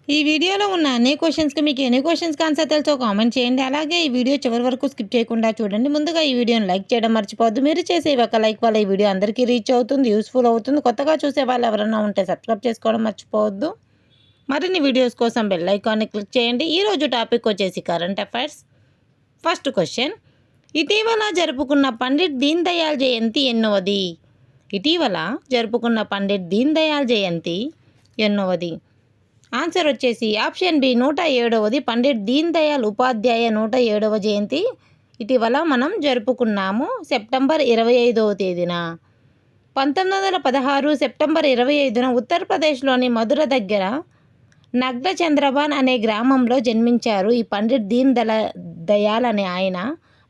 ఈ వీడియోలో ఉన్న అన్ని క్వశ్చన్స్కి మీకు ఎన్ని క్వశ్చన్స్కి ఆన్సర్ తెలుసో కామెంట్ చేయండి. అలాగే ఈ వీడియో చివరి వరకు స్కిప్ చేయకుండా చూడండి. ముందుగా ఈ వీడియోని లైక్ చేయడం మర్చిపోవద్దు. మీరు చేసే ఒక లైక్ వల్ల ఈ వీడియో అందరికీ రీచ్ అవుతుంది, యూస్ఫుల్ అవుతుంది. కొత్తగా చూసే వాళ్ళు ఎవరైనా ఉంటే సబ్స్క్రైబ్ చేసుకోవడం మర్చిపోవద్దు. మరిన్ని వీడియోస్ కోసం బెల్ ఐకాన్ని క్లిక్ చేయండి. ఈరోజు టాపిక్ వచ్చేసి కరెంట్ అఫైర్స్. ఫస్ట్ క్వశ్చన్, ఇటీవల జరుపుకున్న పండిట్ దీన్ దయాళ్ జయంతి ఎన్నవది? ఇటీవల జరుపుకున్న పండిట్ దీన్ దయాళ్ జయంతి ఎన్నవది? ఆన్సర్ వచ్చేసి ఆప్షన్ బి 107వది. పండిట్ దీన్ దయాళ్ ఉపాధ్యాయ 107వ జయంతి ఇటీవల మనం జరుపుకున్నాము సెప్టెంబర్ 25వ తేదీన. 1916 సెప్టెంబర్ 25న ఉత్తరప్రదేశ్లోని మధుర దగ్గర నగ్డ చంద్రబాన్ అనే గ్రామంలో జన్మించారు ఈ పండిట్ దీన్ దయాళ్ అనే ఆయన.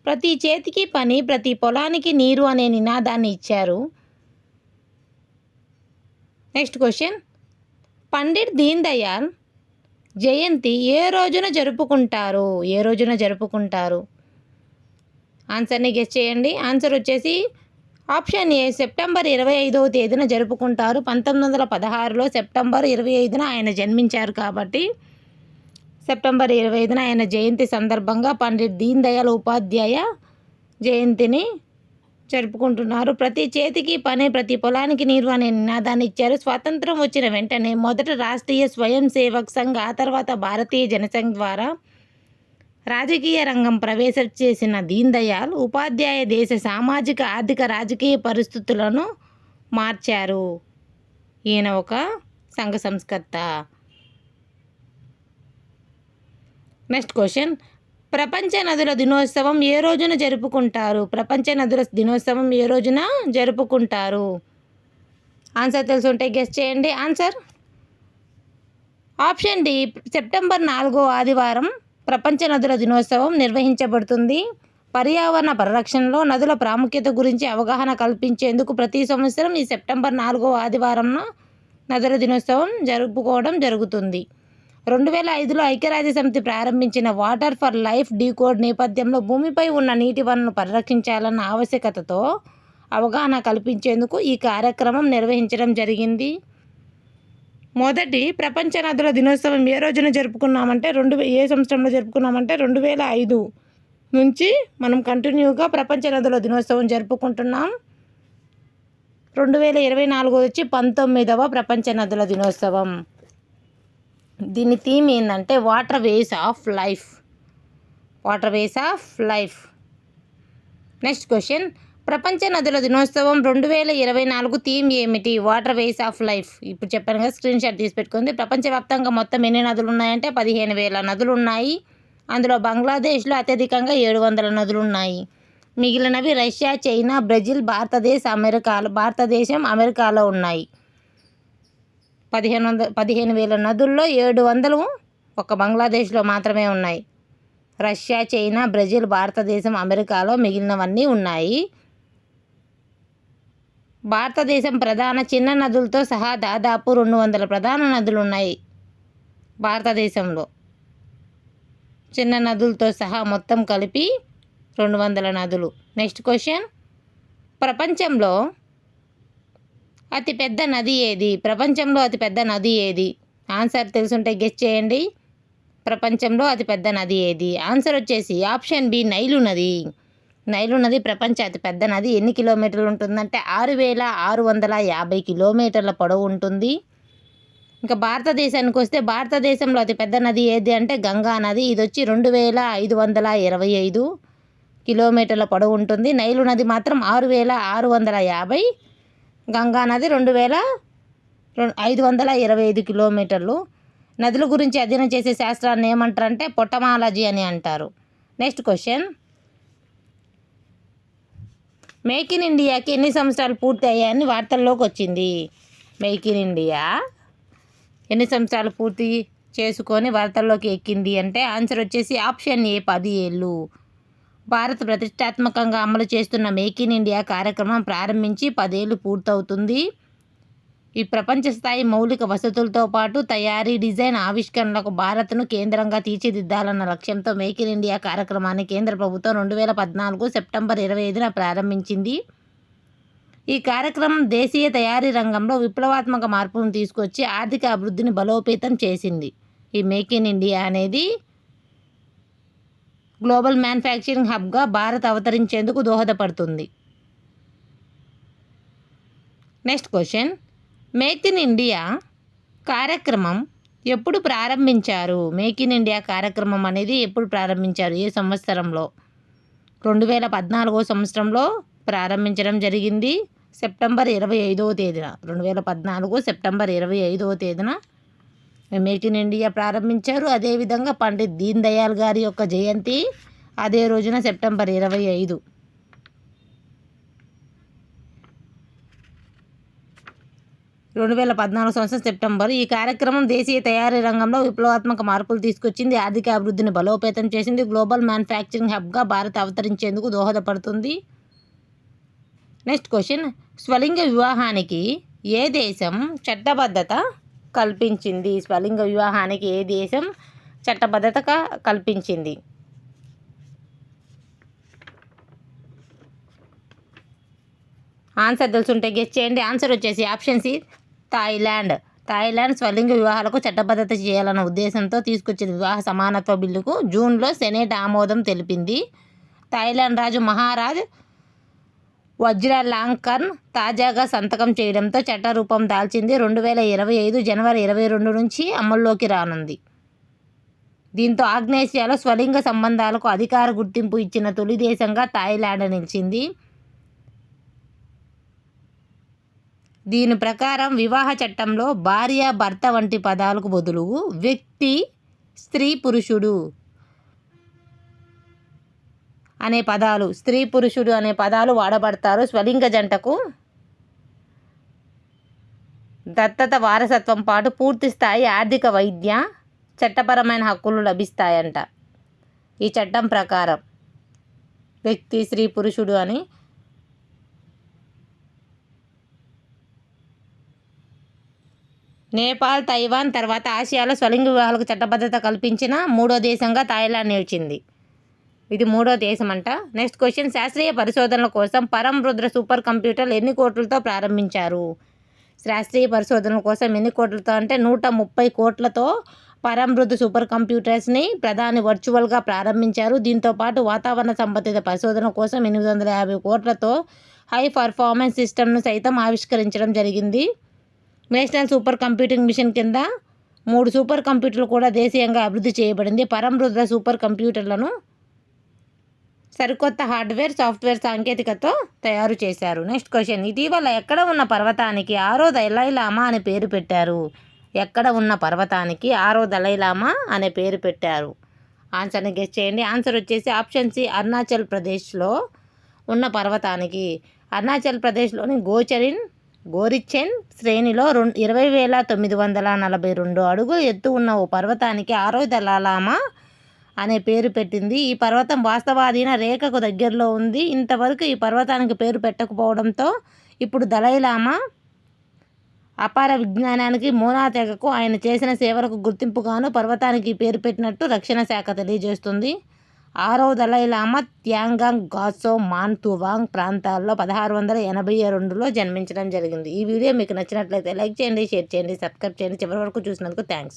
ప్రతి చేతికి పని, ప్రతి పొలానికి నీరు అనే నినాదాన్ని ఇచ్చారు. నెక్స్ట్ క్వశ్చన్, పండిట్ దీన్ దయాళ్ జయంతి ఏ రోజున జరుపుకుంటారు? ఆన్సర్ని గెస్ చేయండి. ఆన్సర్ వచ్చేసి ఆప్షన్ ఏ సెప్టెంబర్ 25వ తేదీన జరుపుకుంటారు. 1916లో సెప్టెంబర్ 25న ఆయన జన్మించారు కాబట్టి సెప్టెంబర్ 25న ఆయన జయంతి సందర్భంగా పండిట్ దీన్ దయాళ్ ఉపాధ్యాయ జయంతిని జరుపుకుంటున్నారు. ప్రతి చేతికి పని, ప్రతి పొలానికి నీరు అనే నినాదాన్ని ఇచ్చారు. స్వాతంత్రం వచ్చిన వెంటనే మొదట రాష్ట్రీయ స్వయం సేవక్ సంఘ్, ఆ తర్వాత భారతీయ జనసంఘ్ ద్వారా రాజకీయ రంగం ప్రవేశం చేసిన దీన్ దయాళ్ ఉపాధ్యాయ దేశ సామాజిక, ఆర్థిక, రాజకీయ పరిస్థితులను మార్చారు. ఈయన ఒక సంఘ సంస్కర్త. నెక్స్ట్ క్వశ్చన్, ప్రపంచ నదుల దినోత్సవం ఏ రోజున జరుపుకుంటారు? ప్రపంచ నదుల దినోత్సవం ఏ రోజున జరుపుకుంటారు? ఆన్సర్ తెలుసుంటే గెస్ చేయండి. ఆన్సర్ ఆప్షన్ డి సెప్టెంబర్ 4వ ఆదివారం ప్రపంచ నదుల దినోత్సవం నిర్వహించబడుతుంది. పర్యావరణ పరిరక్షణలో నదుల ప్రాముఖ్యత గురించి అవగాహన కల్పించేందుకు ప్రతి సంవత్సరం ఈ సెప్టెంబర్ 4వ ఆదివారంన నదుల దినోత్సవం జరుపుకోవడం జరుగుతుంది. 2005లో ఐక్యరాజ్య సమితి ప్రారంభించిన వాటర్ ఫర్ లైఫ్ డీకోడ్ నేపథ్యంలో భూమిపై ఉన్న నీటి వనరులను పరిరక్షించాలన్న ఆవశ్యకతతో అవగాహన కల్పించేందుకు ఈ కార్యక్రమం నిర్వహించడం జరిగింది. మొదటి ప్రపంచ నదుల దినోత్సవం ఏ రోజున జరుపుకున్నామంటే ఏ సంవత్సరంలో జరుపుకున్నామంటే 2005 నుంచి మనం కంటిన్యూగా ప్రపంచ నదుల దినోత్సవం జరుపుకుంటున్నాం. 2024 వచ్చి 19వ ప్రపంచ నదుల దినోత్సవం. దీని థీమ్ ఏంటంటే water ways of life. Next question, ప్రపంచ నదుల దినోత్సవం 2024 థీమ్ ఏమిటి? Water ways of life. ఇప్పుడు చెప్పాను కదా, స్క్రీన్ షాట్ తీసి పెట్టుకుంది. ప్రపంచవ్యాప్తంగా మొత్తం ఎన్ని నదులు ఉన్నాయంటే 15,000 నదులు ఉన్నాయి. అందులో బంగ్లాదేశ్లో అత్యధికంగా 700 నదులు ఉన్నాయి. మిగిలినవి రష్యా, చైనా, బ్రెజిల్, భారతదేశం, అమెరికాలో ఉన్నాయి. 15,000 నదుల్లో 700 ఒక బంగ్లాదేశ్లో మాత్రమే ఉన్నాయి. రష్యా, చైనా, బ్రెజిల్, భారతదేశం, అమెరికాలో మిగిలినవన్నీ ఉన్నాయి. భారతదేశం ప్రధాన చిన్న నదులతో సహా దాదాపు 200 ప్రధాన నదులు ఉన్నాయి భారతదేశంలో. చిన్న నదులతో సహా మొత్తం కలిపి 200 నదులు. నెక్స్ట్ క్వశ్చన్, ప్రపంచంలో అతిపెద్ద నది ఏది? ఆన్సర్ తెలుసుంటే గెస్ చేయండి. ప్రపంచంలో అతిపెద్ద నది ఏది? ఆన్సర్ వచ్చేసి ఆప్షన్ బి నైలు నది ప్రపంచ అతిపెద్ద నది. ఎన్ని కిలోమీటర్లు ఉంటుందంటే 6,650 కిలోమీటర్ల పొడవు ఉంటుంది. ఇంకా భారతదేశానికి వస్తే భారతదేశంలో అతిపెద్ద నది ఏది అంటే గంగా నది. ఇది వచ్చి 2,525 కిలోమీటర్ల పొడవు ఉంటుంది. నైలు నది మాత్రం 6,650, గంగా నది 2,525 కిలోమీటర్లు. నదుల గురించి అధ్యయనం చేసే శాస్త్రాన్ని ఏమంటారంటే పొటమాలజీ అని అంటారు. నెక్స్ట్ క్వశ్చన్, మేక్ ఇన్ ఇండియాకి ఎన్ని సంవత్సరాలు పూర్తి అయ్యాయని వార్తల్లోకి వచ్చింది? మేక్ ఇన్ ఇండియా ఎన్ని సంవత్సరాలు పూర్తి చేసుకొని వార్తల్లోకి ఎక్కింది అంటే ఆన్సర్ వచ్చేసి ఆప్షన్ ఏ 10 ఏళ్ళు. భారత్ ప్రతిష్టాత్మకంగా అమలు చేస్తున్న మేక్ ఇన్ ఇండియా కార్యక్రమం ప్రారంభించి 10 ఏళ్ళు పూర్తవుతుంది. ఈ ప్రపంచ స్థాయి మౌలిక వసతులతో పాటు తయారీ, డిజైన్, ఆవిష్కరణలకు భారత్ను కేంద్రంగా తీర్చిదిద్దాలన్న లక్ష్యంతో మేక్ ఇన్ ఇండియా కార్యక్రమాన్ని కేంద్ర ప్రభుత్వం 2014 సెప్టెంబర్ 25న ప్రారంభించింది. ఈ కార్యక్రమం దేశీయ తయారీ రంగంలో విప్లవాత్మక మార్పును తీసుకొచ్చి ఆర్థిక అభివృద్ధిని బలోపేతం చేసింది. ఈ మేక్ ఇన్ ఇండియా అనేది గ్లోబల్ మ్యానుఫ్యాక్చరింగ్ హబ్గా భారత్ అవతరించేందుకు దోహదపడుతుంది. Next question, make in India కార్యక్రమం ఎప్పుడు ప్రారంభించారు? మేక్ ఇన్ ఇండియా కార్యక్రమం అనేది ఎప్పుడు ప్రారంభించారు? ఏ సంవత్సరంలో? 2014 సంవత్సరంలో ప్రారంభించడం జరిగింది. సెప్టెంబర్ 25వ తేదీన 2014 సెప్టెంబర్ 25వ తేదీన మేక్ ఇన్ ఇండియా ప్రారంభించారు. అదేవిధంగా పండిత్ దీన్ దయాళ్ గారి యొక్క జయంతి అదే రోజున సెప్టెంబర్ 25. 2014 సంవత్సరం సెప్టెంబర్. ఈ కార్యక్రమం దేశీయ తయారీ రంగంలో విప్లవాత్మక మార్పులు తీసుకొచ్చింది, ఆర్థిక అభివృద్ధిని బలోపేతం చేసింది, గ్లోబల్ మ్యానుఫ్యాక్చరింగ్ హబ్గా భారత్ అవతరించేందుకు దోహదపడుతుంది. నెక్స్ట్ క్వశ్చన్, స్వలింగ వివాహానికి ఏ దేశం చట్టబద్ధత కల్పించింది? స్వలింగ వివాహానికి ఏ దేశం చట్టబద్ధత కల్పించింది? ఆన్సర్ తెలుసుంటే గెస్ చేయండి. ఆన్సర్ వచ్చేసి ఆప్షన్ సి, థాయిలాండ్. థాయిలాండ్ స్వలింగ వివాహాలకు చట్టబద్ధత చేయాలన్న ఉద్దేశంతో తీసుకొచ్చిన వివాహ సమానత్వ బిల్లుకు జూన్లో సెనేట్ ఆమోదం తెలిపింది. థాయిలాండ్ రాజు మహారాజ్ వజ్రలాంకర్న్ తాజాగా సంతకం చేయడంతో చట్టరూపం దాల్చింది. 2025 జనవరి 22 నుంచి అమల్లోకి రానుంది. దీంతో ఆగ్నేసియాలో స్వలింగ సంబంధాలకు అధికార గుర్తింపు ఇచ్చిన తొలి దేశంగా థాయిలాండ్ నిలిచింది. దీని ప్రకారం వివాహ చట్టంలో భార్య, భర్త వంటి పదాలకు బదులు వ్యక్తి, స్త్రీ, పురుషుడు అనే పదాలు, స్త్రీ, పురుషుడు అనే పదాలు వాడబడతారు. స్వలింగ జంటకు దత్తత, వారసత్వం పాటు పూర్తి స్థాయి ఆర్థిక, వైద్య, చట్టపరమైన హక్కులు లభిస్తాయంట. ఈ చట్టం ప్రకారం వ్యక్తి, స్త్రీ, పురుషుడు అని. నేపాల్, తైవాన్ తర్వాత ఆసియాలో స్వలింగ వివాహాలకు చట్టబద్ధత కల్పించిన 3వ దేశంగా థాయిలాండ్ నిలిచింది. ఇది 3వ దేశం అంట. నెక్స్ట్ క్వశ్చన్, శాస్త్రీయ పరిశోధనల కోసం పరంరుద్ర సూపర్ కంప్యూటర్లు ఎన్ని కోట్లతో ప్రారంభించారు? శాస్త్రీయ పరిశోధనల కోసం ఎన్ని కోట్లతో అంటే 130 కోట్లతో పరంరుద్ర సూపర్ కంప్యూటర్స్ని ప్రధాని వర్చువల్గా ప్రారంభించారు. దీంతోపాటు వాతావరణ సంబంధిత పరిశోధన కోసం 850 కోట్లతో హై పర్ఫార్మెన్స్ సిస్టమ్ను సైతం ఆవిష్కరించడం జరిగింది. నేషనల్ సూపర్ కంప్యూటింగ్ మిషన్ కింద 3 సూపర్ కంప్యూటర్లు కూడా దేశీయంగా అభివృద్ధి చేయబడింది. పరంరుద్ర సూపర్ కంప్యూటర్లను సరికొత్త హార్డ్వేర్, సాఫ్ట్వేర్ సాంకేతికతతో తయారు చేశారు. నెక్స్ట్ క్వశ్చన్, ఇటీవల ఎక్కడ ఉన్న పర్వతానికి 6వ దలైలామా అనే పేరు పెట్టారు? ఎక్కడ ఉన్న పర్వతానికి 6వ దలైలామా అనే పేరు పెట్టారు? ఆన్సర్ని గెస్ చేయండి. ఆన్సర్ వచ్చేసి ఆప్షన్ సి, అరుణాచల్ ప్రదేశ్లో ఉన్న పర్వతానికి. అరుణాచల్ ప్రదేశ్లోని గోరిచెన్ శ్రేణిలో 20,942 అడుగుల ఎత్తు ఉన్న ఓ పర్వతానికి 6వ దలైలామా అనే పేరు పెట్టింది. ఈ పర్వతం వాస్తవాధీన రేఖకు దగ్గరలో ఉంది. ఇంతవరకు ఈ పర్వతానికి పేరు పెట్టకపోవడంతో ఇప్పుడు దలైలామా అపార విజ్ఞానానికి, మోనా తెగకు ఆయన చేసిన సేవలకు గుర్తింపుగాను పర్వతానికి పేరు పెట్టినట్టు రక్షణ శాఖ తెలియజేస్తుంది. 6వ దలైలామా త్యాంగాంగ్, గాత్సో, మాన్తువాంగ్ ప్రాంతాల్లో 1682లో జన్మించడం జరిగింది. ఈ వీడియో మీకు నచ్చినట్లయితే లైక్ చేయండి, షేర్ చేయండి, సబ్స్క్రైబ్ చేయండి. చివరి వరకు చూసినందుకు థ్యాంక్స్.